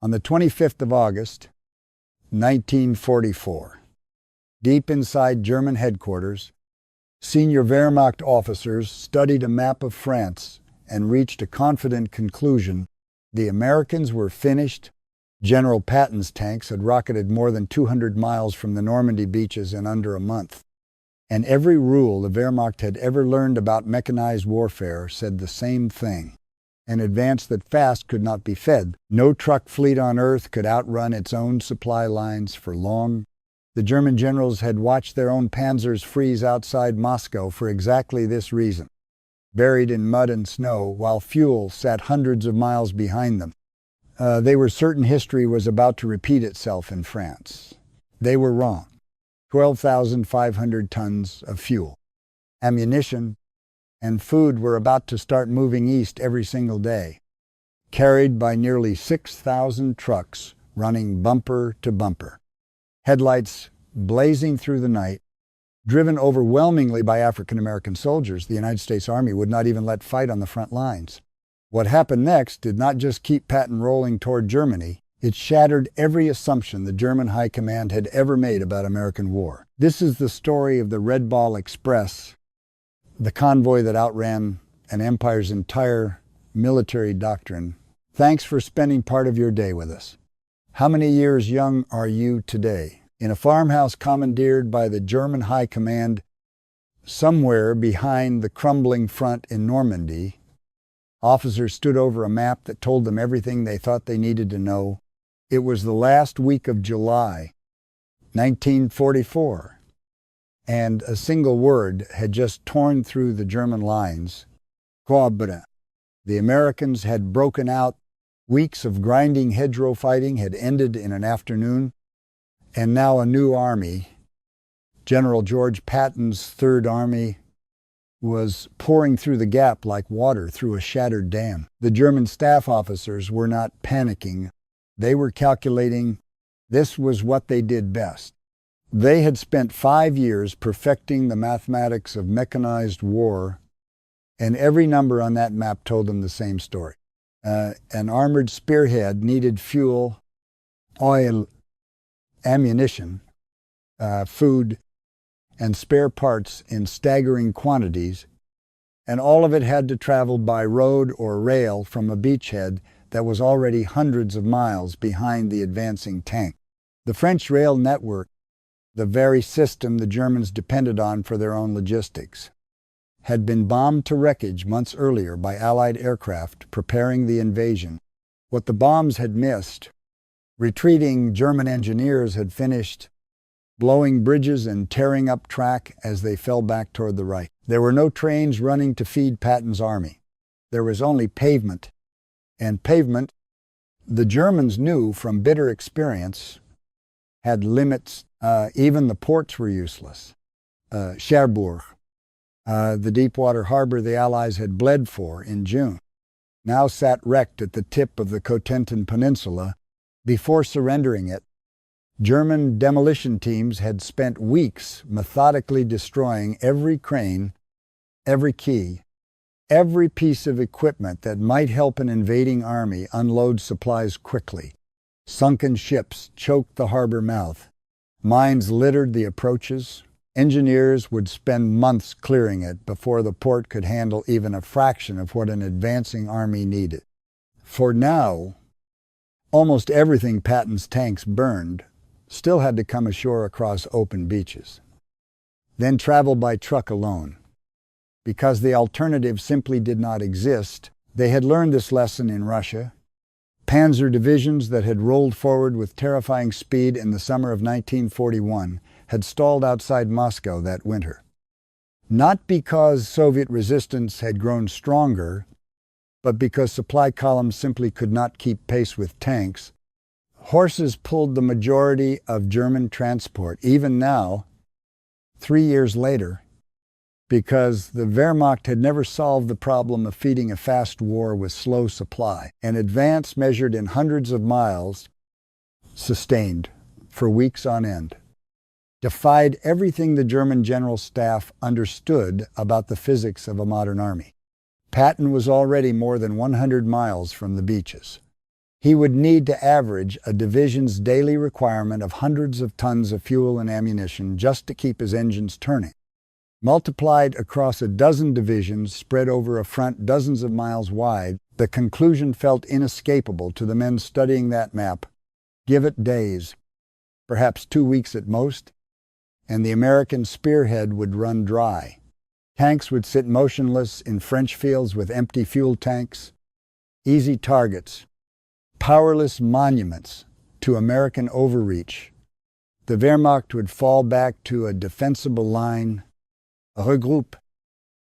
On the 25th of August, 1944, deep inside German headquarters, senior Wehrmacht officers studied a map of France and reached a confident conclusion. The Americans were finished. General Patton's tanks had rocketed more than 200 miles from the Normandy beaches in under a month. And every rule the Wehrmacht had ever learned about mechanized warfare said the same thing. An advance that fast could not be fed. No truck fleet on earth could outrun its own supply lines for long. The German generals had watched their own panzers freeze outside Moscow for exactly this reason, buried in mud and snow, while fuel sat hundreds of miles behind them. They were certain history was about to repeat itself in France. They were wrong. 12,500 tons of fuel, ammunition, and food were about to start moving east every single day, carried by nearly 6,000 trucks running bumper to bumper, headlights blazing through the night. Driven overwhelmingly by African-American soldiers, the United States Army would not even let fight on the front lines. What happened next did not just keep Patton rolling toward Germany, it shattered every assumption the German High Command had ever made about American war. This is the story of the Red Ball Express, the convoy that outran an empire's entire military doctrine. Thanks for spending part of your day with us. How many years young are you today? In a farmhouse commandeered by the German High Command somewhere behind the crumbling front in Normandy, officers stood over a map that told them everything they thought they needed to know. It was the last week of July, 1944, and a single word had just torn through the German lines: Scoffed. The Americans had broken out. Weeks of grinding hedgerow fighting had ended in an afternoon, and now a new army, General George Patton's Third Army, was pouring through the gap like water through a shattered dam. The German staff officers were not panicking. They were calculating. This was what they did best. They had spent 5 years perfecting the mathematics of mechanized war, and every number on that map told them the same story. An armored spearhead needed fuel, oil, ammunition, food, and spare parts in staggering quantities, and all of it had to travel by road or rail from a beachhead that was already hundreds of miles behind the advancing tank. The French rail network, the very system the Germans depended on for their own logistics, had been bombed to wreckage months earlier by Allied aircraft preparing the invasion. What the bombs had missed, retreating German engineers had finished, blowing bridges and tearing up track as they fell back toward the right. There were no trains running to feed Patton's army. There was only pavement. And pavement, the Germans knew from bitter experience, had limits. Even the ports were useless. Cherbourg, the deep-water harbor the Allies had bled for in June, now sat wrecked at the tip of the Cotentin Peninsula. Before surrendering it, German demolition teams had spent weeks methodically destroying every crane, every quay, every piece of equipment that might help an invading army unload supplies quickly. Sunken ships choked the harbor mouth. Mines littered the approaches. Engineers would spend months clearing it before the port could handle even a fraction of what an advancing army needed. For now, almost everything Patton's tanks burned still had to come ashore across open beaches, then travel by truck alone. Because the alternative simply did not exist, they had learned this lesson in Russia. Panzer divisions that had rolled forward with terrifying speed in the summer of 1941 had stalled outside Moscow that winter. Not because Soviet resistance had grown stronger, but because supply columns simply could not keep pace with tanks. Horses pulled the majority of German transport, even now, 3 years later, because the Wehrmacht had never solved the problem of feeding a fast war with slow supply. An advance measured in hundreds of miles, sustained for weeks on end, defied everything the German general staff understood about the physics of a modern army. Patton was already more than 100 miles from the beaches. He would need to average a division's daily requirement of hundreds of tons of fuel and ammunition just to keep his engines turning. Multiplied across a dozen divisions spread over a front dozens of miles wide, the conclusion felt inescapable to the men studying that map. Give it days, perhaps 2 weeks at most, and the American spearhead would run dry. Tanks would sit motionless in French fields with empty fuel tanks, easy targets, powerless monuments to American overreach. The Wehrmacht would fall back to a defensible line, regroupe,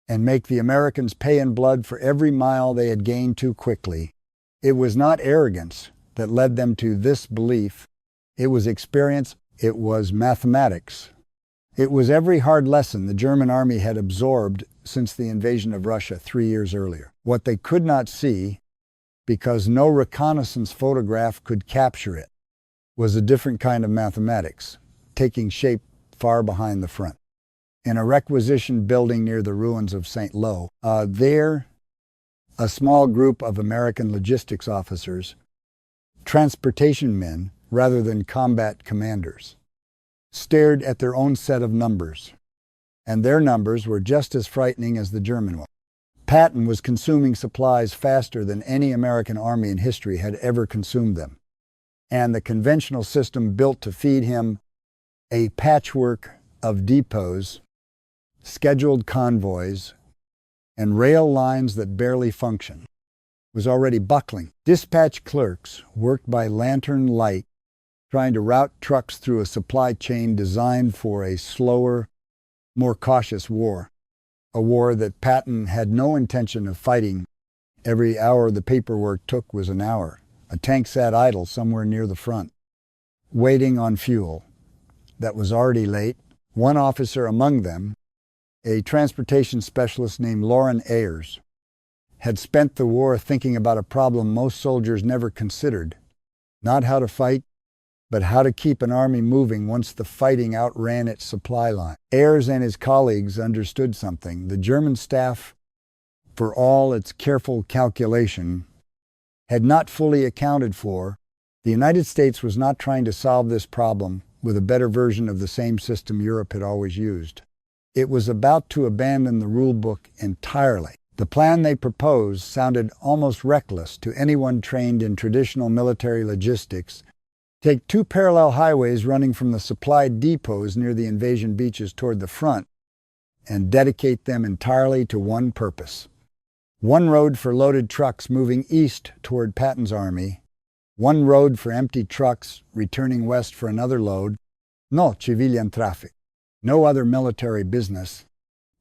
and make the Americans pay in blood for every mile they had gained too quickly. It was not arrogance that led them to this belief. It was experience. It was mathematics. It was every hard lesson the German army had absorbed since the invasion of Russia 3 years earlier. What they could not see, because no reconnaissance photograph could capture it, was a different kind of mathematics, taking shape far behind the front. In a requisition building near the ruins of St. Lo, there, a small group of American logistics officers, transportation men rather than combat commanders, stared at their own set of numbers, and their numbers were just as frightening as the German one. Patton was consuming supplies faster than any American army in history had ever consumed them, and the conventional system built to feed him a patchwork of depots, scheduled convoys, and rail lines that barely function was already buckling. Dispatch clerks worked by lantern light, trying to route trucks through a supply chain designed for a slower, more cautious war, a war that Patton had no intention of fighting. Every hour the paperwork took was an hour. A tank sat idle somewhere near the front, waiting on fuel that was already late. One officer among them, a transportation specialist named Loren Ayers, had spent the war thinking about a problem most soldiers never considered, not how to fight, but how to keep an army moving once the fighting outran its supply line. Ayers and his colleagues understood something. The German staff, for all its careful calculation, had not fully accounted for. The United States was not trying to solve this problem with a better version of the same system Europe had always used. It was about to abandon the rule book entirely. The plan they proposed sounded almost reckless to anyone trained in traditional military logistics. Take 2 parallel highways running from the supply depots near the invasion beaches toward the front and dedicate them entirely to one purpose. One road for loaded trucks moving east toward Patton's army, one road for empty trucks returning west for another load. No civilian traffic. No other military business.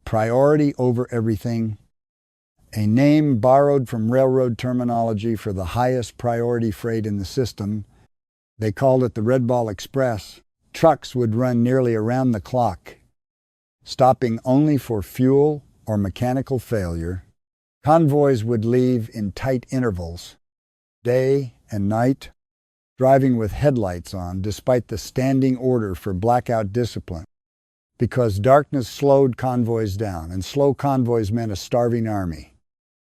Priority over everything. A name borrowed from railroad terminology for the highest priority freight in the system. They called it the Red Ball Express. Trucks would run nearly around the clock, stopping only for fuel or mechanical failure. Convoys would leave in tight intervals, day and night, driving with headlights on despite the standing order for blackout discipline, because darkness slowed convoys down, and slow convoys meant a starving army.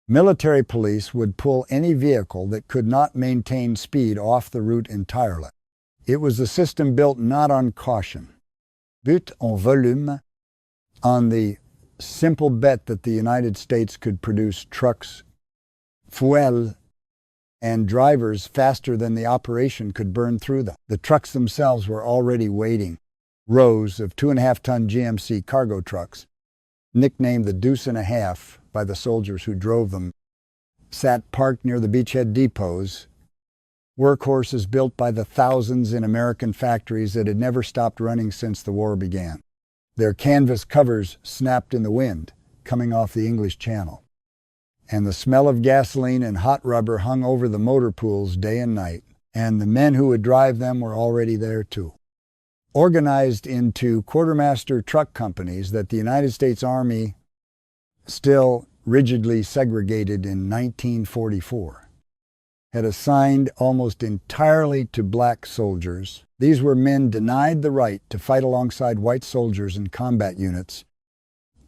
Military police would pull any vehicle that could not maintain speed off the route entirely. It was a system built not on caution, but en volume, on the simple bet that the United States could produce trucks, fuel, and drivers faster than the operation could burn through them. The trucks themselves were already waiting. Rows of 2.5-ton GMC cargo trucks, nicknamed the Deuce and a Half by the soldiers who drove them, sat parked near the beachhead depots, workhorses built by the thousands in American factories that had never stopped running since the war began. Their canvas covers snapped in the wind, coming off the English Channel, and the smell of gasoline and hot rubber hung over the motor pools day and night, and the men who would drive them were already there too. Organized into quartermaster truck companies that the United States Army still rigidly segregated in 1944, had assigned almost entirely to black soldiers. These were men denied the right to fight alongside white soldiers in combat units,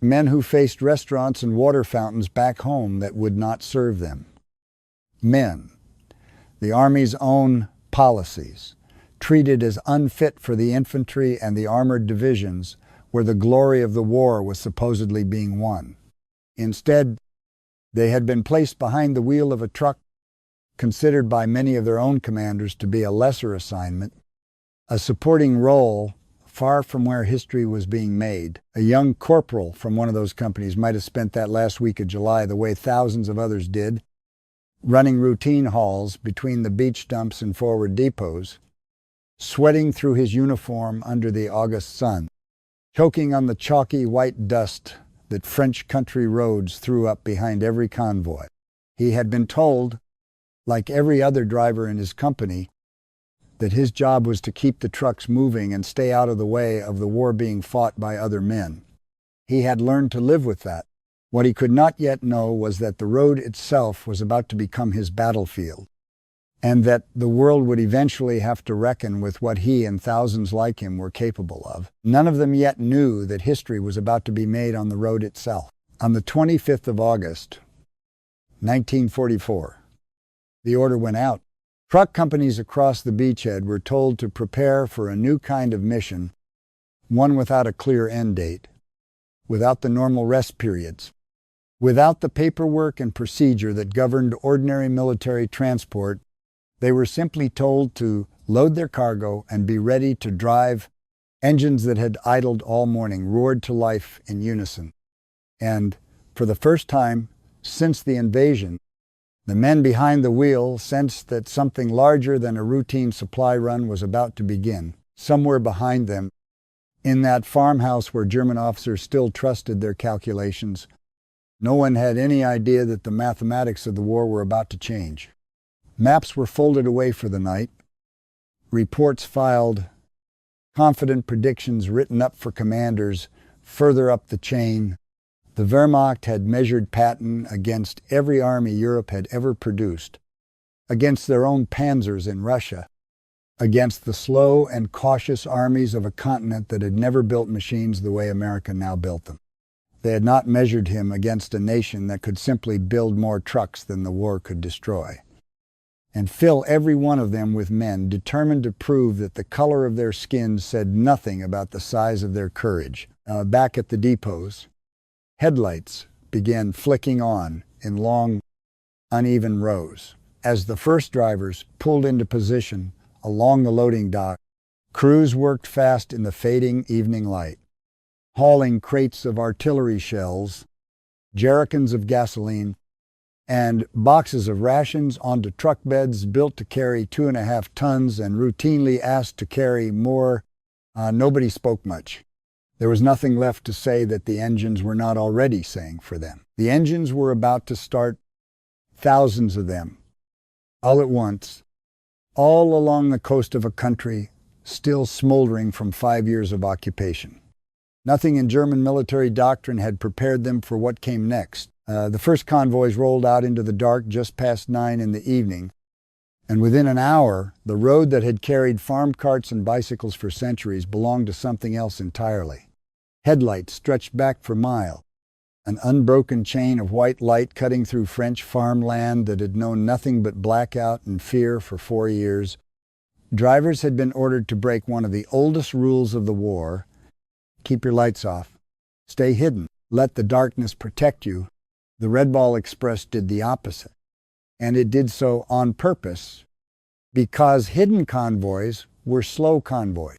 men who faced restaurants and water fountains back home that would not serve them. Men The Army's own policies, treated as unfit for the infantry and the armored divisions where the glory of the war was supposedly being won. Instead, they had been placed behind the wheel of a truck considered by many of their own commanders to be a lesser assignment, a supporting role far from where history was being made. A young corporal from one of those companies might have spent that last week of July the way thousands of others did, running routine hauls between the beach dumps and forward depots, sweating through his uniform under the August sun, choking on the chalky white dust that French country roads threw up behind every convoy. He had been told, like every other driver in his company, that his job was to keep the trucks moving and stay out of the way of the war being fought by other men. He had learned to live with that. What he could not yet know was that the road itself was about to become his battlefield, and that the world would eventually have to reckon with what he and thousands like him were capable of. None of them yet knew that history was about to be made on the road itself. On the 25th of August, 1944, the order went out. Truck companies across the beachhead were told to prepare for a new kind of mission, one without a clear end date, without the normal rest periods, without the paperwork and procedure that governed ordinary military transport. They were simply told to load their cargo and be ready to drive. Engines that had idled all morning roared to life in unison. And for the first time since the invasion, the men behind the wheel sensed that something larger than a routine supply run was about to begin. Somewhere behind them, in that farmhouse where German officers still trusted their calculations, no one had any idea that the mathematics of the war were about to change. Maps were folded away for the night, reports filed, confident predictions written up for commanders further up the chain. The Wehrmacht had measured Patton against every army Europe had ever produced, against their own panzers in Russia, against the slow and cautious armies of a continent that had never built machines the way America now built them. They had not measured him against a nation that could simply build more trucks than the war could destroy, and fill every one of them with men determined to prove that the color of their skins said nothing about the size of their courage. Back at the depots, headlights began flicking on in long, uneven rows. As the first drivers pulled into position along the loading dock, crews worked fast in the fading evening light, hauling crates of artillery shells, jerrycans of gasoline, and boxes of rations onto truck beds built to carry 2.5 tons and routinely asked to carry more. Nobody spoke much. There was nothing left to say that the engines were not already saying for them. The engines were about to start, thousands of them, all at once, all along the coast of a country still smoldering from 5 years of occupation. Nothing in German military doctrine had prepared them for what came next. The first convoys rolled out into the dark just past 9 in the evening, and within an hour, the road that had carried farm carts and bicycles for centuries belonged to something else entirely. Headlights stretched back for miles, an unbroken chain of white light cutting through French farmland that had known nothing but blackout and fear for 4 years. Drivers had been ordered to break one of the oldest rules of the war: keep your lights off, stay hidden, let the darkness protect you. The Red Ball Express did the opposite, and it did so on purpose, because hidden convoys were slow convoys,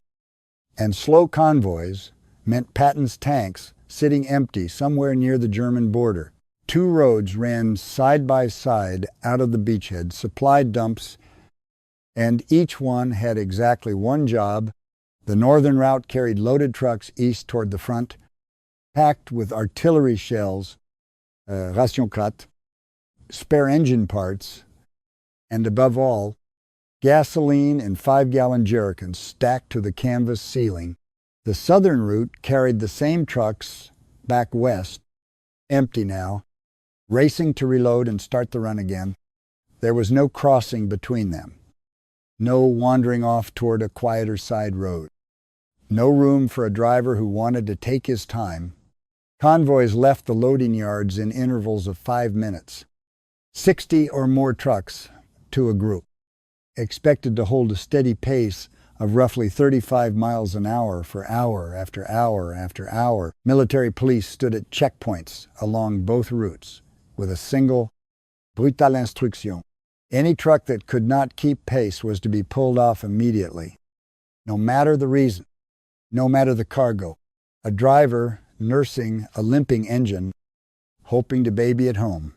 and slow convoys meant Patton's tanks sitting empty somewhere near the German border. 2 roads ran side by side out of the beachhead, supply dumps, and each one had exactly one job. The northern route carried loaded trucks east toward the front, packed with artillery shells, rationkat, spare engine parts, and above all, gasoline in 5-gallon jerrycans stacked to the canvas ceiling. The southern route carried the same trucks back west, empty now, racing to reload and start the run again. There was no crossing between them, no wandering off toward a quieter side road, no room for a driver who wanted to take his time. Convoys left the loading yards in intervals of 5 minutes, 60 or more trucks to a group. expected to hold a steady pace of roughly 35 miles an hour for hour after hour after hour. Military police stood at checkpoints along both routes with a single brutale instruction. Any truck that could not keep pace was to be pulled off immediately, no matter the reason, no matter the cargo. A driver nursing a limping engine, hoping to baby at home,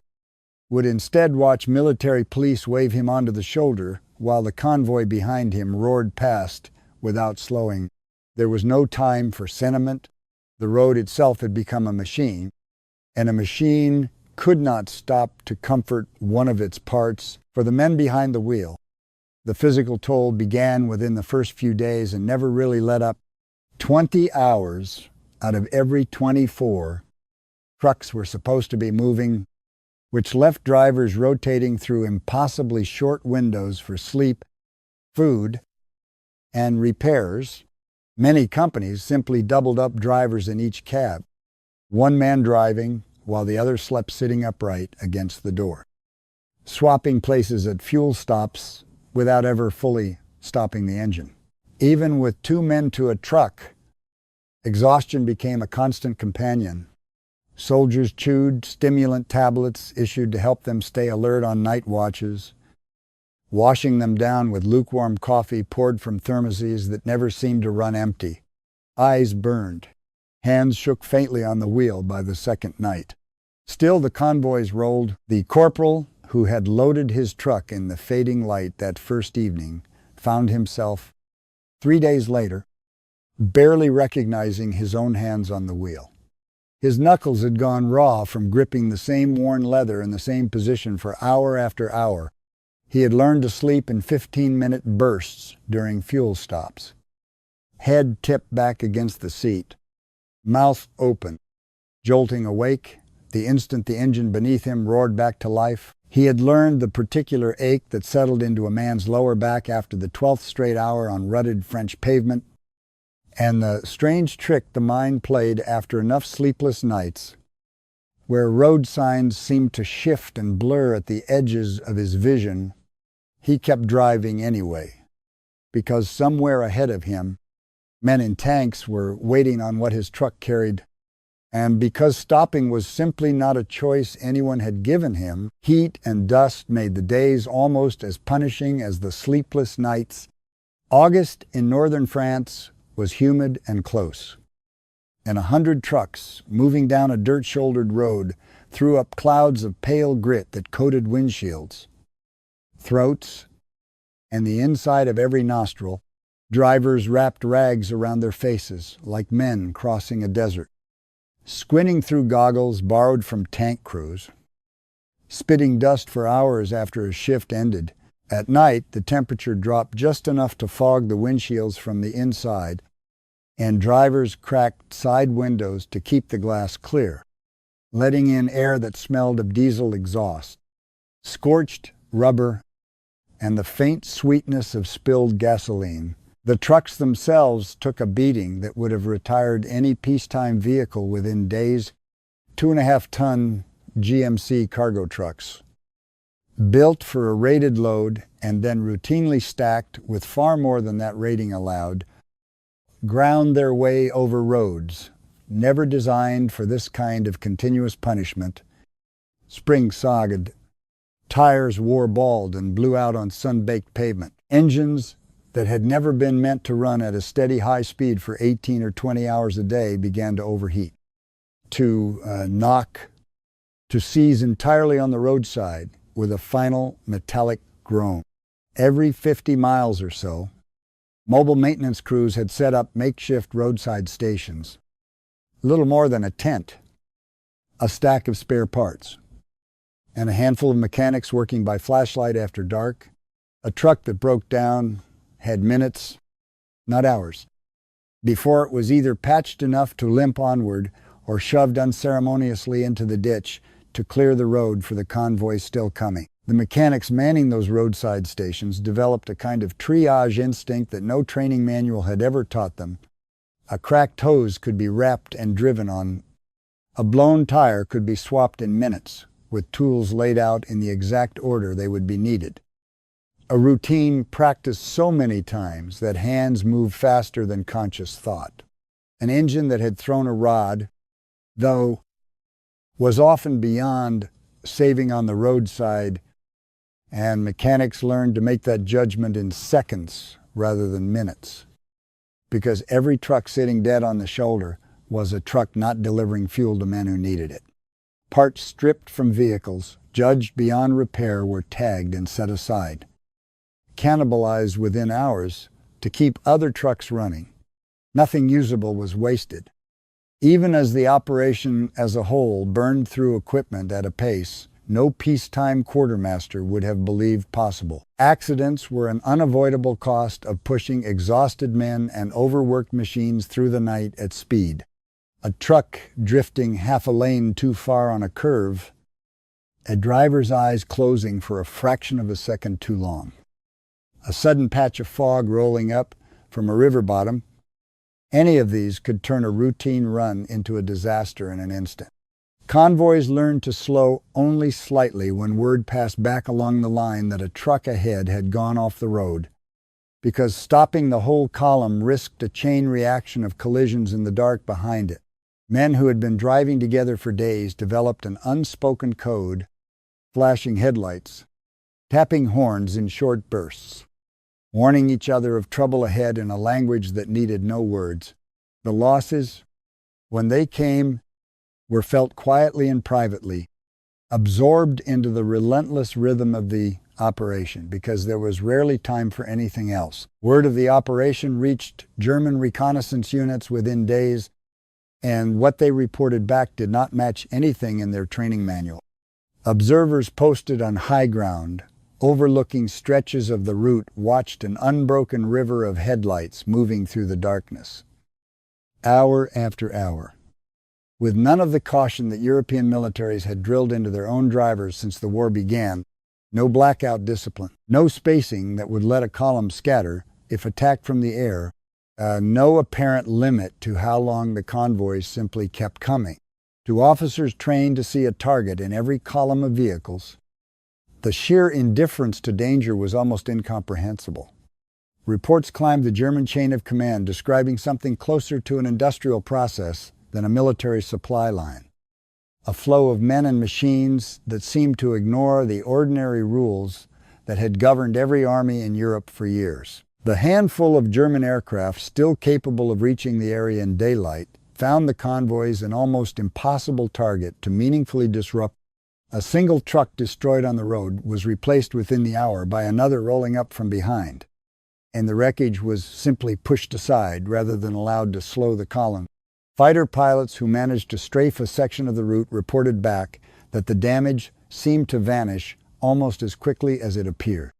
would instead watch military police wave him onto the shoulder while the convoy behind him roared past without slowing. There was no time for sentiment. The road itself had become a machine, and a machine could not stop to comfort one of its parts. For the men behind the wheel, the physical toll began within the first few days and never really let up. 20 hours out of every 24 trucks were supposed to be moving, which left drivers rotating through impossibly short windows for sleep, food, and repairs. Many companies simply doubled up drivers in each cab, one man driving while the other slept sitting upright against the door, swapping places at fuel stops without ever fully stopping the engine. Even with 2 men to a truck, exhaustion became a constant companion. Soldiers chewed stimulant tablets issued to help them stay alert on night watches, washing them down with lukewarm coffee poured from thermoses that never seemed to run empty. Eyes burned. Hands shook faintly on the wheel by the second night. Still the convoys rolled. The corporal who had loaded his truck in the fading light that first evening found himself, 3 days later, barely recognizing his own hands on the wheel. His knuckles had gone raw from gripping the same worn leather in the same position for hour after hour. He had learned to sleep in 15-minute bursts during fuel stops. Head tipped back against the seat, mouth open, jolting awake the instant the engine beneath him roared back to life. He had learned the particular ache that settled into a man's lower back after the 12th straight hour on rutted French pavement, and the strange trick the mind played after enough sleepless nights, where road signs seemed to shift and blur at the edges of his vision. He kept driving anyway, because somewhere ahead of him, men in tanks were waiting on what his truck carried, and because stopping was simply not a choice anyone had given him, heat and dust made the days almost as punishing as the sleepless nights. August in northern France was humid and close, and 100 trucks moving down a dirt-shouldered road threw up clouds of pale grit that coated windshields, throats, and the inside of every nostril. Drivers wrapped rags around their faces like men crossing a desert, squinting through goggles borrowed from tank crews, spitting dust for hours after a shift ended. At night, the temperature dropped just enough to fog the windshields from the inside, and drivers cracked side windows to keep the glass clear, letting in air that smelled of diesel exhaust, scorched rubber, and the faint sweetness of spilled gasoline. The trucks themselves took a beating that would have retired any peacetime vehicle within days. 2.5-ton GMC cargo trucks, built for a rated load and then routinely stacked with far more than that rating allowed, ground their way over roads never designed for this kind of continuous punishment. Springs sagged, tires wore bald and blew out on sun-baked pavement. Engines that had never been meant to run at a steady high speed for 18 or 20 hours a day began to overheat, to knock, to seize entirely on the roadside with a final metallic groan. Every 50 miles or so, mobile maintenance crews had set up makeshift roadside stations, little more than a tent, a stack of spare parts, and a handful of mechanics working by flashlight after dark. A truck that broke down had minutes, not hours, before it was either patched enough to limp onward or shoved unceremoniously into the ditch to clear the road for the convoy still coming. The mechanics manning those roadside stations developed a kind of triage instinct that no training manual had ever taught them. A cracked hose could be wrapped and driven on. A blown tire could be swapped in minutes, with tools laid out in the exact order they would be needed. a routine practiced so many times that hands moved faster than conscious thought. An engine that had thrown a rod, though, was often beyond saving on the roadside, and mechanics learned to make that judgment in seconds rather than minutes, because every truck sitting dead on the shoulder was a truck not delivering fuel to men who needed it. Parts stripped from vehicles, judged beyond repair, were tagged and set aside, cannibalized within hours to keep other trucks running. Nothing usable was wasted. Even as the operation as a whole burned through equipment at a pace no peacetime quartermaster would have believed possible. Accidents were an unavoidable cost of pushing exhausted men and overworked machines through the night at speed. A truck drifting half a lane too far on a curve, a driver's eyes closing for a fraction of a second too long, a sudden patch of fog rolling up from a river bottom. Any of these could turn a routine run into a disaster in an instant. Convoys learned to slow only slightly when word passed back along the line that a truck ahead had gone off the road, because stopping the whole column risked a chain reaction of collisions in the dark behind it. Men who had been driving together for days developed an unspoken code, flashing headlights, tapping horns in short bursts, warning each other of trouble ahead in a language that needed no words. The losses, when they came, were felt quietly and privately, absorbed into the relentless rhythm of the operation, because there was rarely time for anything else. Word of the operation reached German reconnaissance units within days, and what they reported back did not match anything in their training manual. Observers posted on high ground, overlooking stretches of the route, watched an unbroken river of headlights moving through the darkness, hour after hour, with none of the caution that European militaries had drilled into their own drivers since the war began. No blackout discipline, no spacing that would let a column scatter if attacked from the air, no apparent limit to how long the convoys simply kept coming. To officers trained to see a target in every column of vehicles, the sheer indifference to danger was almost incomprehensible. Reports climbed the German chain of command describing something closer to an industrial process than a military supply line, a flow of men and machines that seemed to ignore the ordinary rules that had governed every army in Europe for years. The handful of German aircraft still capable of reaching the area in daylight found the convoys an almost impossible target to meaningfully disrupt. A single truck destroyed on the road was replaced within the hour by another rolling up from behind, and the wreckage was simply pushed aside rather than allowed to slow the column. Fighter pilots who managed to strafe a section of the route reported back that the damage seemed to vanish almost as quickly as it appeared,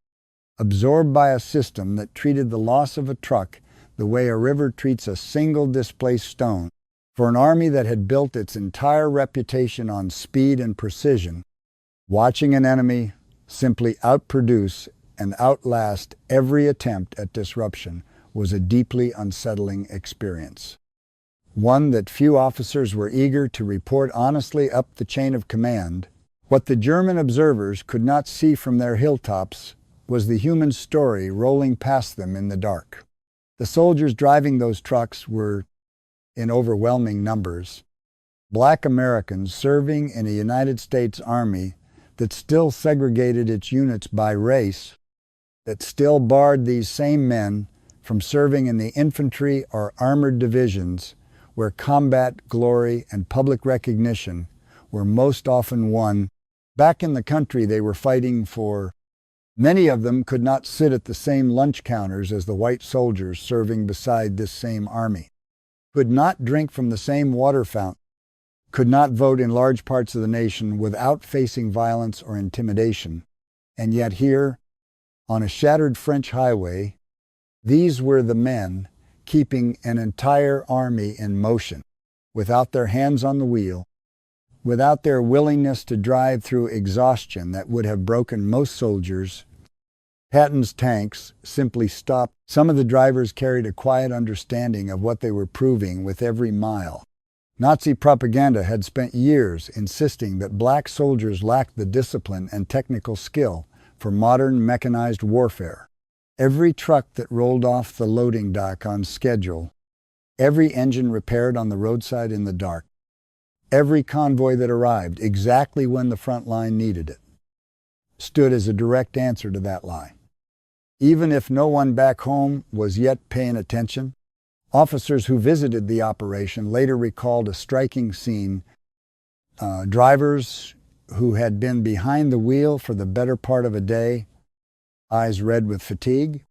absorbed by a system that treated the loss of a truck the way a river treats a single displaced stone. For an army that had built its entire reputation on speed and precision, watching an enemy simply outproduce and outlast every attempt at disruption was a deeply unsettling experience. One that few officers were eager to report honestly up the chain of command. What the German observers could not see from their hilltops was the human story rolling past them in the dark. The soldiers driving those trucks were, in overwhelming numbers, Black Americans serving in a United States Army that still segregated its units by race, that still barred these same men from serving in the infantry or armored divisions where combat glory and public recognition were most often won. Back in the country they were fighting for, many of them could not sit at the same lunch counters as the white soldiers serving beside this same army, could not drink from the same water fountain, could not vote in large parts of the nation without facing violence or intimidation. And yet here, on a shattered French highway, these were the men keeping an entire army in motion, without their hands on the wheel, without their willingness to drive through exhaustion that would have broken most soldiers. Patton's tanks simply stopped. Some of the drivers carried a quiet understanding of what they were proving with every mile. Nazi propaganda had spent years insisting that black soldiers lacked the discipline and technical skill for modern mechanized warfare. Every truck that rolled off the loading dock on schedule, every engine repaired on the roadside in the dark, every convoy that arrived exactly when the front line needed it, stood as a direct answer to that lie. Even if no one back home was yet paying attention, officers who visited the operation later recalled a striking scene. Drivers who had been behind the wheel for the better part of a day, eyes red with fatigue,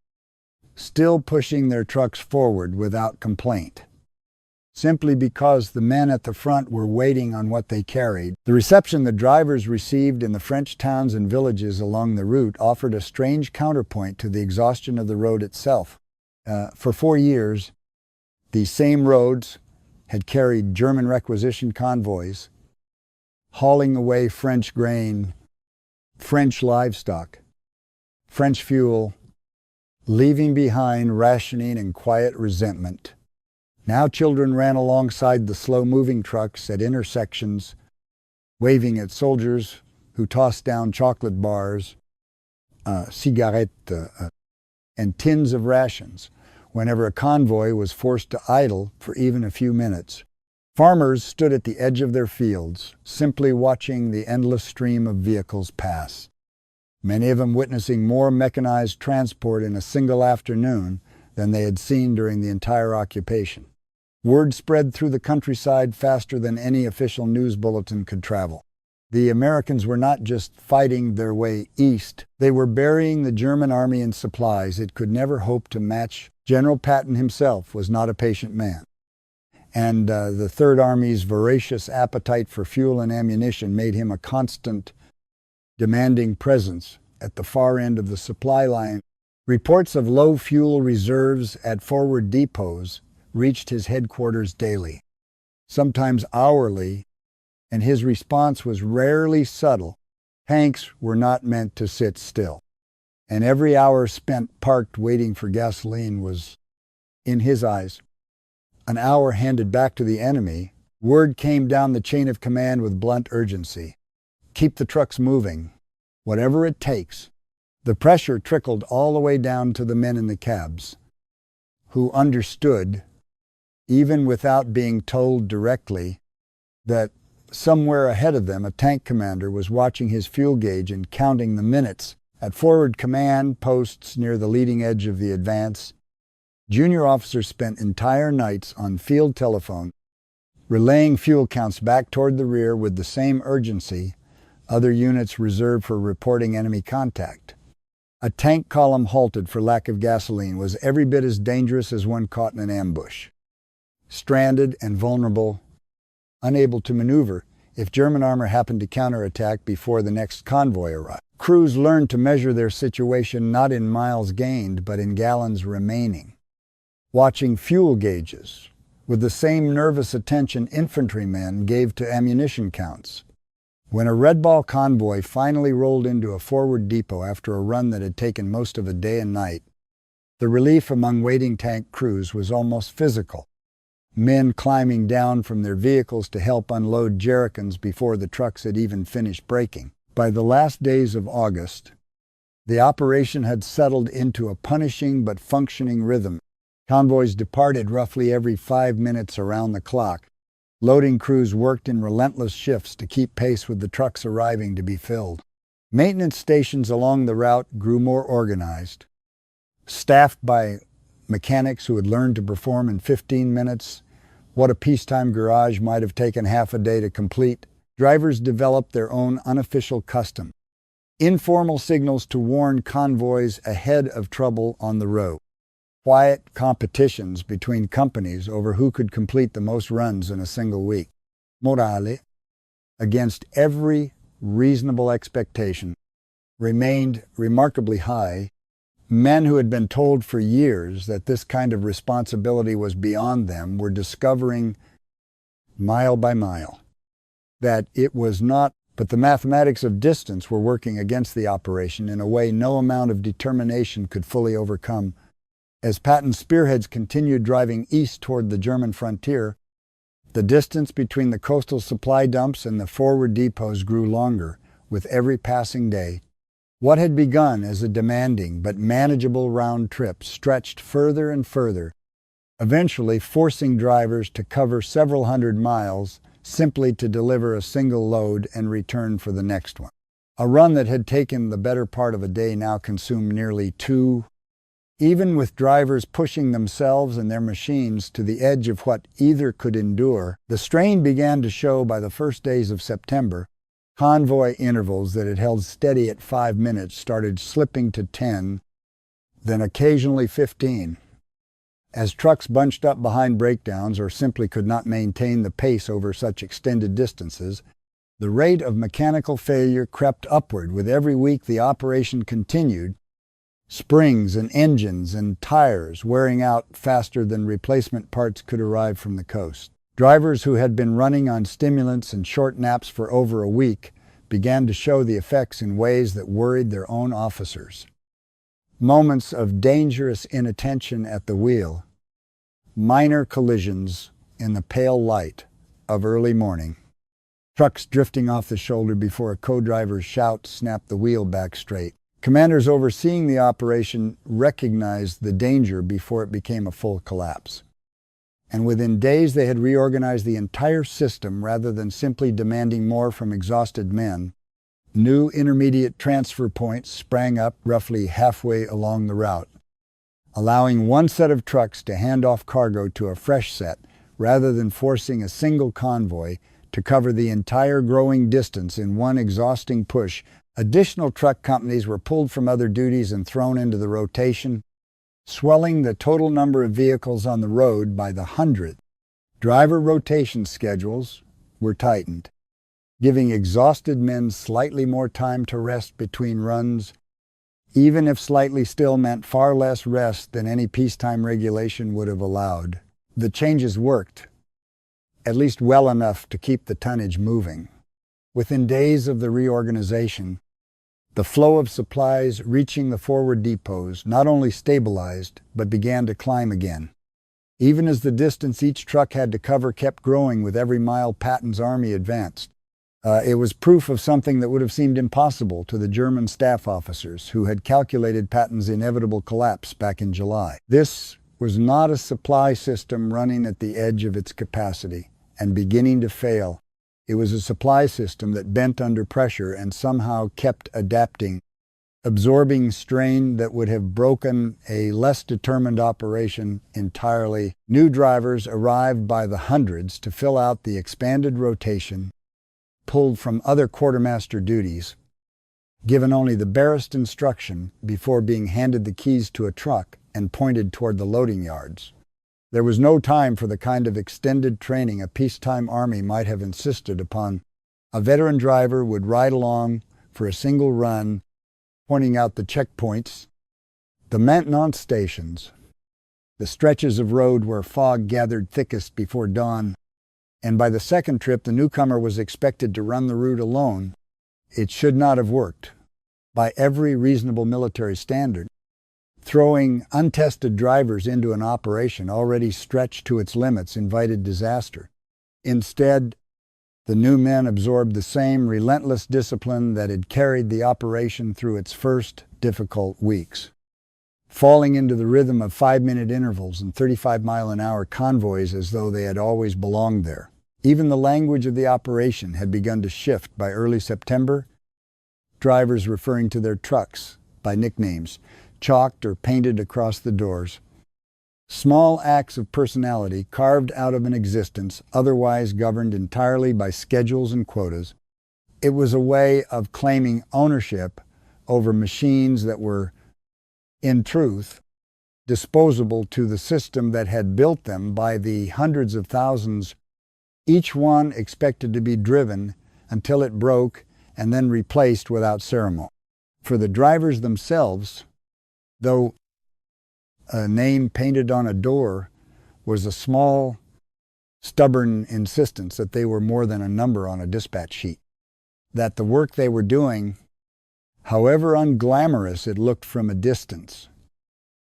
still pushing their trucks forward without complaint, simply because the men at the front were waiting on what they carried. The reception the drivers received in the French towns and villages along the route offered a strange counterpoint to the exhaustion of the road itself. For 4 years, these same roads had carried German requisition convoys, hauling away French grain, French livestock, French fuel, leaving behind rationing and quiet resentment. Now children ran alongside the slow-moving trucks at intersections, waving at soldiers who tossed down chocolate bars, cigarettes, and tins of rations whenever a convoy was forced to idle for even a few minutes. Farmers stood at the edge of their fields, simply watching the endless stream of vehicles pass, many of them witnessing more mechanized transport in a single afternoon than they had seen during the entire occupation. Word spread through the countryside faster than any official news bulletin could travel. The Americans were not just fighting their way east, they were burying the German army in supplies it could never hope to match. General Patton himself was not a patient man, and the Third Army's voracious appetite for fuel and ammunition made him a constant, demanding presence at the far end of the supply line. Reports of low fuel reserves at forward depots reached his headquarters daily, sometimes hourly, and his response was rarely subtle. Tanks were not meant to sit still, and every hour spent parked waiting for gasoline was, in his eyes, an hour handed back to the enemy. Word came down the chain of command with blunt urgency. Keep the trucks moving, whatever it takes. The pressure trickled all the way down to the men in the cabs, who understood, even without being told directly, that somewhere ahead of them a tank commander was watching his fuel gauge and counting the minutes. At forward command posts near the leading edge of the advance, junior officers spent entire nights on field telephone, relaying fuel counts back toward the rear with the same urgency other units reserved for reporting enemy contact. A tank column halted for lack of gasoline was every bit as dangerous as one caught in an ambush. Stranded and vulnerable, unable to maneuver if German armor happened to counterattack before the next convoy arrived. Crews learned to measure their situation not in miles gained, but in gallons remaining, watching fuel gauges with the same nervous attention infantrymen gave to ammunition counts. When a Red Ball convoy finally rolled into a forward depot after a run that had taken most of a day and night, the relief among waiting tank crews was almost physical. Men climbing down from their vehicles to help unload jerrycans before the trucks had even finished braking. By the last days of August, the operation had settled into a punishing but functioning rhythm. Convoys departed roughly every 5 minutes around the clock. Loading crews worked in relentless shifts to keep pace with the trucks arriving to be filled. Maintenance stations along the route grew more organized, staffed by mechanics who had learned to perform in 15 minutes what a peacetime garage might have taken half a day to complete. Drivers developed their own unofficial custom, informal signals to warn convoys ahead of trouble on the road, quiet competitions between companies over who could complete the most runs in a single week. Morale, against every reasonable expectation, remained remarkably high. Men who had been told for years that this kind of responsibility was beyond them were discovering, mile by mile, that it was not, but the mathematics of distance were working against the operation in a way no amount of determination could fully overcome. As Patton's spearheads continued driving east toward the German frontier, the distance between the coastal supply dumps and the forward depots grew longer with every passing day. What had begun as a demanding but manageable round trip stretched further and further, eventually forcing drivers to cover several hundred miles simply to deliver a single load and return for the next one. A run that had taken the better part of a day now consumed nearly 2. Even with drivers pushing themselves and their machines to the edge of what either could endure, the strain began to show by the first days of September. Convoy intervals that had held steady at 5 minutes started slipping to 10, then occasionally 15. As trucks bunched up behind breakdowns or simply could not maintain the pace over such extended distances, the rate of mechanical failure crept upward. With every week the operation continued, springs and engines and tires wearing out faster than replacement parts could arrive from the coast. Drivers who had been running on stimulants and short naps for over a week began to show the effects in ways that worried their own officers. Moments of dangerous inattention at the wheel, minor collisions in the pale light of early morning, trucks drifting off the shoulder before a co-driver's shout snapped the wheel back straight. Commanders overseeing the operation recognized the danger before it became a full collapse. And within days they had reorganized the entire system rather than simply demanding more from exhausted men. New intermediate transfer points sprang up roughly halfway along the route, allowing one set of trucks to hand off cargo to a fresh set rather than forcing a single convoy to cover the entire growing distance in one exhausting push. Additional truck companies were pulled from other duties and thrown into the rotation, swelling the total number of vehicles on the road by the hundred. Driver rotation schedules were tightened, giving exhausted men slightly more time to rest between runs, even if slightly still meant far less rest than any peacetime regulation would have allowed. The changes worked, at least well enough to keep the tonnage moving. Within days of the reorganization, the flow of supplies reaching the forward depots not only stabilized, but began to climb again. Even as the distance each truck had to cover kept growing with every mile Patton's army advanced. It was proof of something that would have seemed impossible to the German staff officers who had calculated Patton's inevitable collapse back in July. This was not a supply system running at the edge of its capacity and beginning to fail. It was a supply system that bent under pressure and somehow kept adapting, absorbing strain that would have broken a less determined operation entirely. New drivers arrived by the hundreds to fill out the expanded rotation, pulled from other quartermaster duties, given only the barest instruction before being handed the keys to a truck and pointed toward the loading yards. There was no time for the kind of extended training a peacetime army might have insisted upon. A veteran driver would ride along for a single run, pointing out the checkpoints, the maintenance stations, the stretches of road where fog gathered thickest before dawn, and by the second trip the newcomer was expected to run the route alone. It should not have worked. By every reasonable military standard, throwing untested drivers into an operation already stretched to its limits invited disaster. Instead, the new men absorbed the same relentless discipline that had carried the operation through its first difficult weeks, falling into the rhythm of 5-minute intervals and 35-mile-an-hour convoys as though they had always belonged there. Even the language of the operation had begun to shift by early September, drivers referring to their trucks by nicknames, chalked or painted across the doors. Small acts of personality carved out of an existence otherwise governed entirely by schedules and quotas. It was a way of claiming ownership over machines that were, in truth, disposable to the system that had built them by the hundreds of thousands, each one expected to be driven until it broke and then replaced without ceremony. For the drivers themselves, though a name painted on a door was a small, stubborn insistence that they were more than a number on a dispatch sheet, that the work they were doing, however unglamorous it looked from a distance,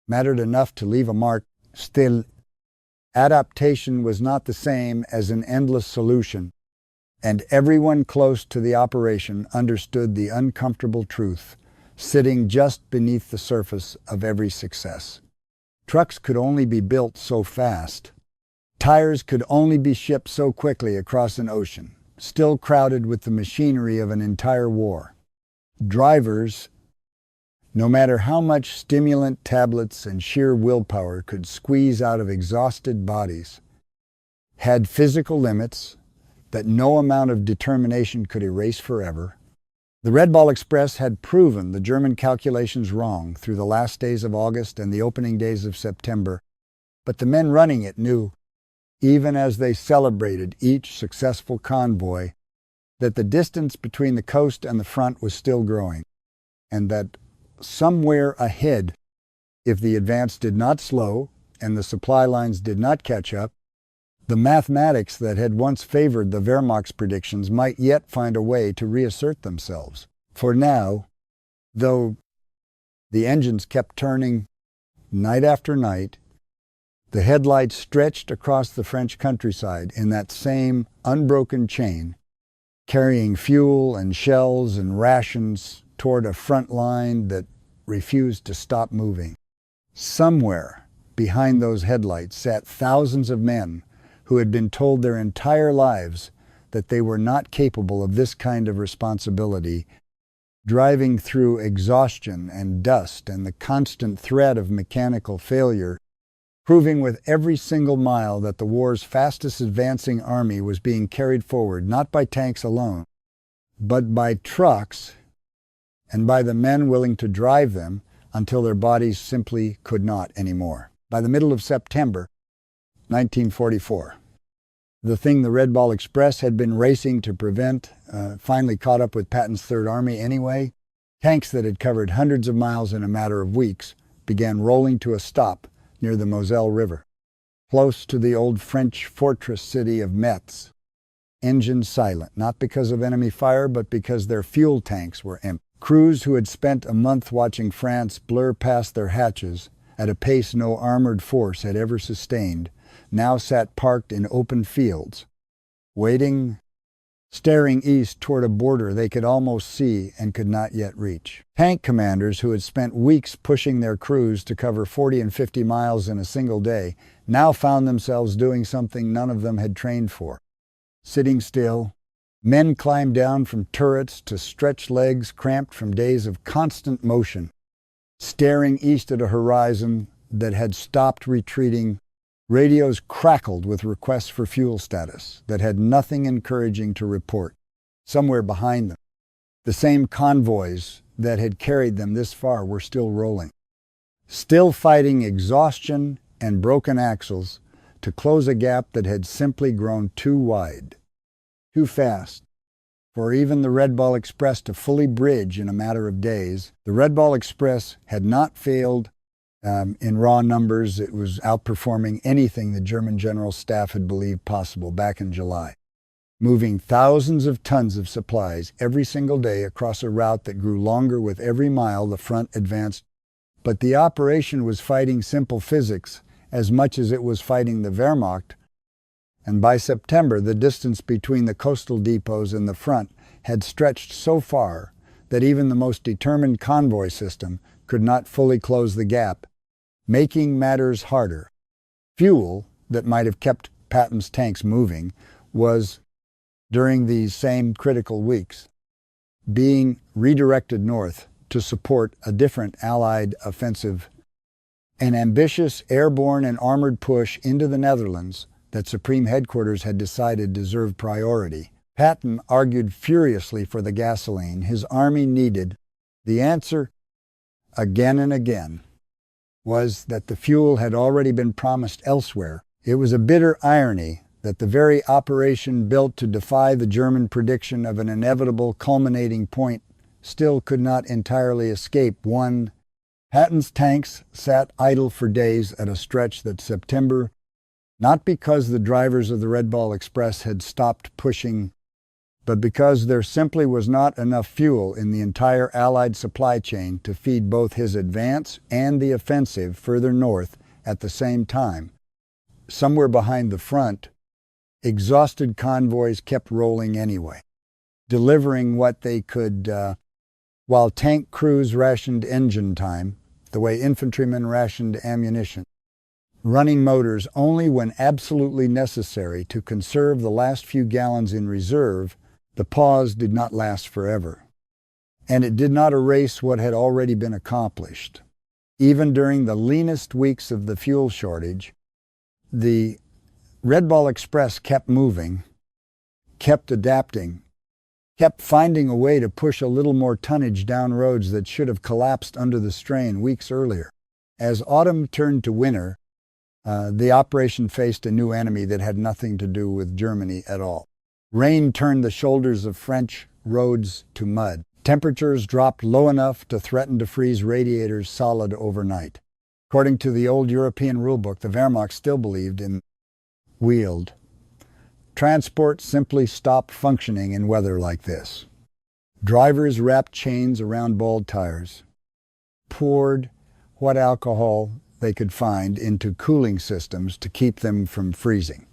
mattered enough to leave a mark. Still, adaptation was not the same as an endless solution, and everyone close to the operation understood the uncomfortable truth. sitting just beneath the surface of every success. Trucks could only be built so fast. Tires could only be shipped so quickly across an ocean, still crowded with the machinery of an entire war. Drivers, no matter how much stimulant tablets and sheer willpower could squeeze out of exhausted bodies, had physical limits that no amount of determination could erase forever. The Red Ball Express had proven the German calculations wrong through the last days of August and the opening days of September, but the men running it knew, even as they celebrated each successful convoy, that the distance between the coast and the front was still growing, and that somewhere ahead, if the advance did not slow and the supply lines did not catch up, the mathematics that had once favored the Wehrmacht's predictions might yet find a way to reassert themselves. For now, though the engines kept turning night after night, the headlights stretched across the French countryside in that same unbroken chain, carrying fuel and shells and rations toward a front line that refused to stop moving. Somewhere behind those headlights sat thousands of men who had been told their entire lives that they were not capable of this kind of responsibility, driving through exhaustion and dust and the constant threat of mechanical failure, proving with every single mile that the war's fastest advancing army was being carried forward not by tanks alone, but by trucks and by the men willing to drive them until their bodies simply could not anymore. By the middle of September 1944, the thing the Red Ball Express had been racing to prevent finally caught up with Patton's Third Army anyway. Tanks that had covered hundreds of miles in a matter of weeks began rolling to a stop near the Moselle River, close to the old French fortress city of Metz. Engines silent, not because of enemy fire, but because their fuel tanks were empty. Crews who had spent a month watching France blur past their hatches at a pace no armored force had ever sustained now sat parked in open fields, waiting, staring east toward a border they could almost see and could not yet reach. Tank commanders who had spent weeks pushing their crews to cover 40 and 50 miles in a single day now found themselves doing something none of them had trained for. Sitting still, men climbed down from turrets to stretched legs cramped from days of constant motion, staring east at a horizon that had stopped retreating. Radios crackled with requests for fuel status that had nothing encouraging to report. Somewhere behind them, the same convoys that had carried them this far were still rolling, still fighting exhaustion and broken axles to close a gap that had simply grown too wide, too fast, for even the Red Ball Express to fully bridge in a matter of days. The Red Ball Express had not failed. In raw numbers, it was outperforming anything the German General Staff had believed possible back in July, moving thousands of tons of supplies every single day across a route that grew longer with every mile the front advanced. But the operation was fighting simple physics as much as it was fighting the Wehrmacht, and by September the distance between the coastal depots and the front had stretched so far that even the most determined convoy system could not fully close the gap, making matters harder. Fuel that might have kept Patton's tanks moving was, during these same critical weeks, being redirected north to support a different Allied offensive, an ambitious airborne and armored push into the Netherlands that Supreme Headquarters had decided deserved priority. Patton argued furiously for the gasoline his army needed. The answer, again and again, was that the fuel had already been promised elsewhere. It was a bitter irony that the very operation built to defy the German prediction of an inevitable culminating point still could not entirely escape one. Patton's tanks sat idle for days at a stretch that September, not because the drivers of the Red Ball Express had stopped pushing, but because there simply was not enough fuel in the entire Allied supply chain to feed both his advance and the offensive further north at the same time. Somewhere behind the front, exhausted convoys kept rolling anyway, delivering what they could while tank crews rationed engine time, the way infantrymen rationed ammunition, running motors only when absolutely necessary to conserve the last few gallons in reserve, the pause did not last forever. And it did not erase what had already been accomplished. Even during the leanest weeks of the fuel shortage, the Red Ball Express kept moving, kept adapting, kept finding a way to push a little more tonnage down roads that should have collapsed under the strain weeks earlier. As autumn turned to winter, the operation faced a new enemy that had nothing to do with Germany at all. Rain turned the shoulders of French roads to mud. Temperatures dropped low enough to threaten to freeze radiators solid overnight. According to the old European rulebook, the Wehrmacht still believed in wheeled. Transport simply stopped functioning in weather like this. Drivers wrapped chains around bald tires, poured what alcohol they could find into cooling systems to keep them from freezing,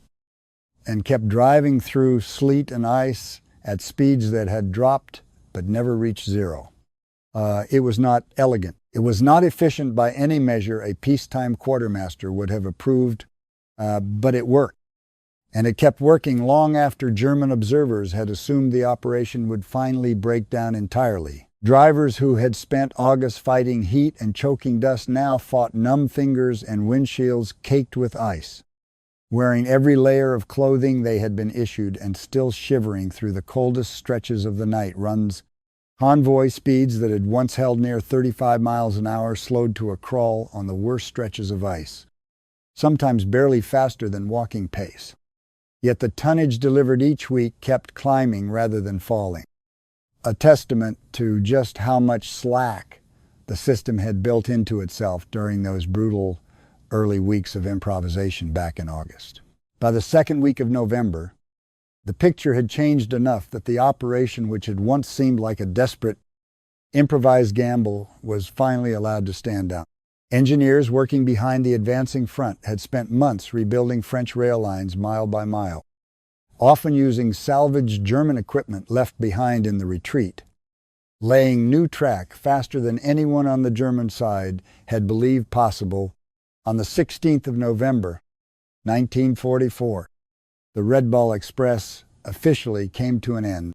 and kept driving through sleet and ice at speeds that had dropped but never reached zero. It was not elegant. It was not efficient by any measure a peacetime quartermaster would have approved, but it worked. And it kept working long after German observers had assumed the operation would finally break down entirely. Drivers who had spent August fighting heat and choking dust now fought numb fingers and windshields caked with ice, wearing every layer of clothing they had been issued and still shivering through the coldest stretches of the night runs. Convoy speeds that had once held near 35 miles an hour slowed to a crawl on the worst stretches of ice, sometimes barely faster than walking pace. Yet the tonnage delivered each week kept climbing rather than falling, a testament to just how much slack the system had built into itself during those brutal early weeks of improvisation back in August. By the second week of November, the picture had changed enough that the operation, which had once seemed like a desperate, improvised gamble, was finally allowed to stand down. Engineers working behind the advancing front had spent months rebuilding French rail lines mile by mile, often using salvaged German equipment left behind in the retreat, laying new track faster than anyone on the German side had believed possible. On the 16th of November, 1944, the Red Ball Express officially came to an end.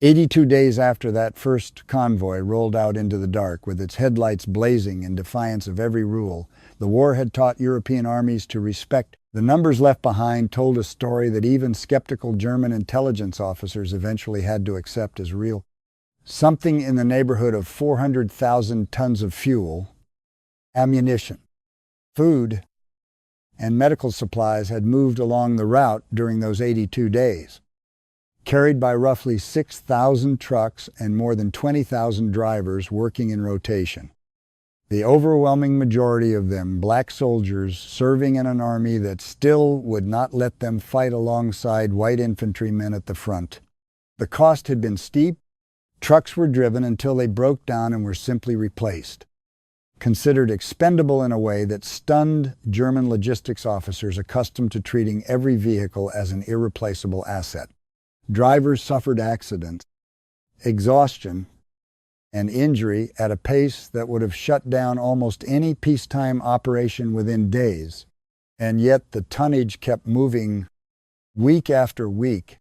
82 days after that first convoy rolled out into the dark with its headlights blazing in defiance of every rule, the war had taught European armies to respect. The numbers left behind told a story that even skeptical German intelligence officers eventually had to accept as real. Something in the neighborhood of 400,000 tons of fuel, ammunition, food, and medical supplies had moved along the route during those 82 days, carried by roughly 6,000 trucks and more than 20,000 drivers working in rotation. The overwhelming majority of them black soldiers serving in an army that still would not let them fight alongside white infantrymen at the front. The cost had been steep. Trucks were driven until they broke down and were simply replaced, considered expendable in a way that stunned German logistics officers accustomed to treating every vehicle as an irreplaceable asset. Drivers suffered accidents, exhaustion, and injury at a pace that would have shut down almost any peacetime operation within days, and yet the tonnage kept moving week after week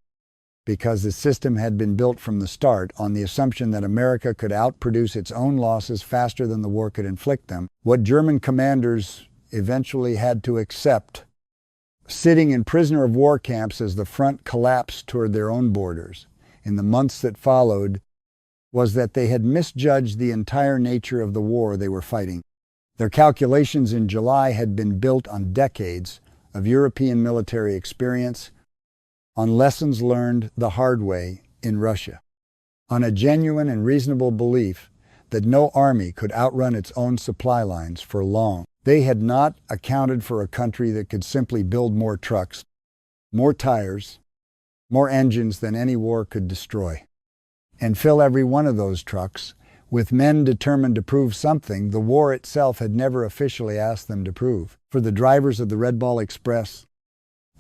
because the system had been built from the start on the assumption that America could outproduce its own losses faster than the war could inflict them. What German commanders eventually had to accept, sitting in prisoner of war camps as the front collapsed toward their own borders in the months that followed, was that they had misjudged the entire nature of the war they were fighting. Their calculations in July had been built on decades of European military experience, on lessons learned the hard way in Russia, on a genuine and reasonable belief that no army could outrun its own supply lines for long. They had not accounted for a country that could simply build more trucks, more tires, more engines than any war could destroy, and fill every one of those trucks with men determined to prove something the war itself had never officially asked them to prove. For the drivers of the Red Ball Express,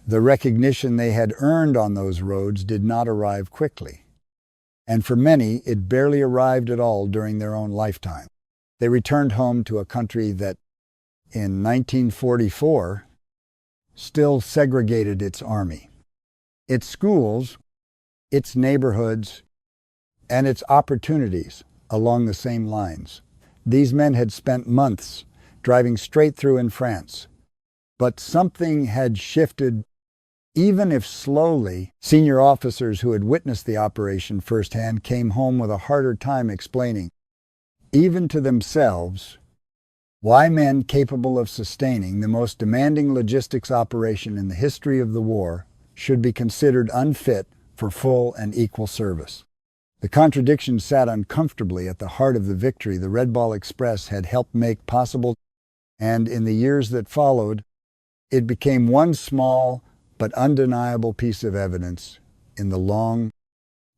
the recognition they had earned on those roads did not arrive quickly. and for many, it barely arrived at all during their own lifetime. They returned home to a country that, in 1944, still segregated its army, its schools, its neighborhoods, and its opportunities along the same lines. These men had spent months driving straight through in France, but something had shifted. Even if slowly, senior officers who had witnessed the operation firsthand came home with a harder time explaining, even to themselves, why men capable of sustaining the most demanding logistics operation in the history of the war should be considered unfit for full and equal service. The contradiction sat uncomfortably at the heart of the victory the Red Ball Express had helped make possible, and in the years that followed, it became one small but undeniable piece of evidence in the long,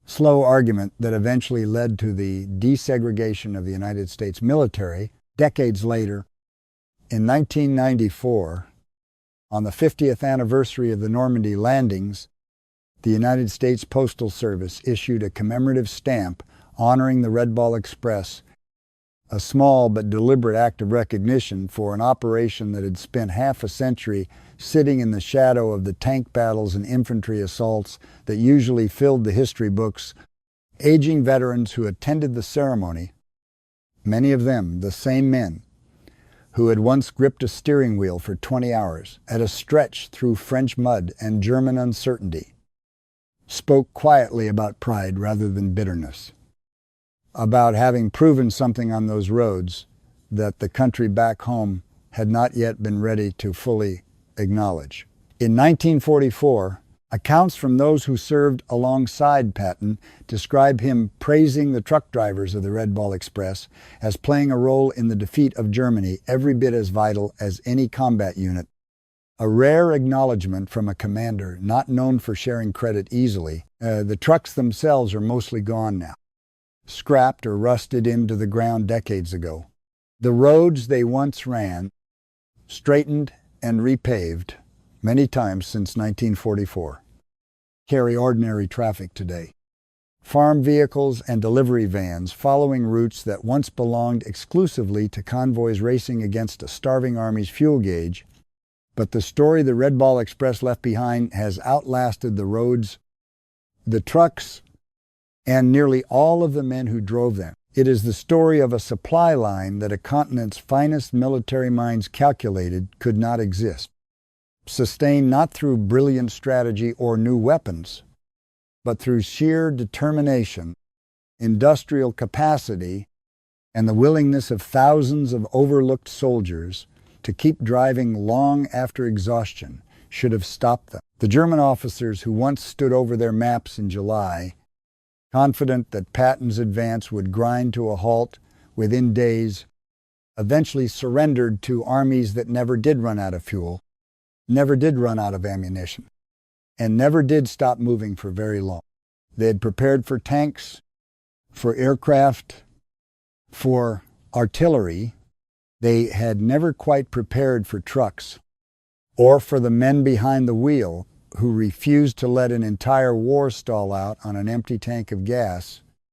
slow argument that eventually led to the desegregation of the United States military decades later. In 1994, on the 50th anniversary of the Normandy landings, the United States Postal Service issued a commemorative stamp honoring the Red Ball Express, a small but deliberate act of recognition for an operation that had spent half a century sitting in the shadow of the tank battles and infantry assaults that usually filled the history books. Aging veterans who attended the ceremony, many of them the same men who had once gripped a steering wheel for 20 hours at a stretch through French mud and German uncertainty, spoke quietly about pride rather than bitterness, about having proven something on those roads that the country back home had not yet been ready to fully acknowledge. In 1944, accounts from those who served alongside Patton describe him praising the truck drivers of the Red Ball Express as playing a role in the defeat of Germany every bit as vital as any combat unit. A rare acknowledgement from a commander not known for sharing credit easily. The trucks themselves are mostly gone now, scrapped or rusted into the ground decades ago. The roads they once ran, straightened and repaved many times since 1944, carry ordinary traffic today. Farm vehicles and delivery vans following routes that once belonged exclusively to convoys racing against a starving army's fuel gauge. But the story the Red Ball Express left behind has outlasted the roads, the trucks, and nearly all of the men who drove them. It is the story of a supply line that a continent's finest military minds calculated could not exist, sustained not through brilliant strategy or new weapons, but through sheer determination, industrial capacity, and the willingness of thousands of overlooked soldiers to keep driving long after exhaustion should have stopped them. The German officers who once stood over their maps in July, confident that Patton's advance would grind to a halt within days, eventually surrendered to armies that never did run out of fuel, never did run out of ammunition, and never did stop moving for very long. They had prepared for tanks, for aircraft, for artillery. They had never quite prepared for trucks, or for the men behind the wheel who refused to let an entire war stall out on an empty tank of gas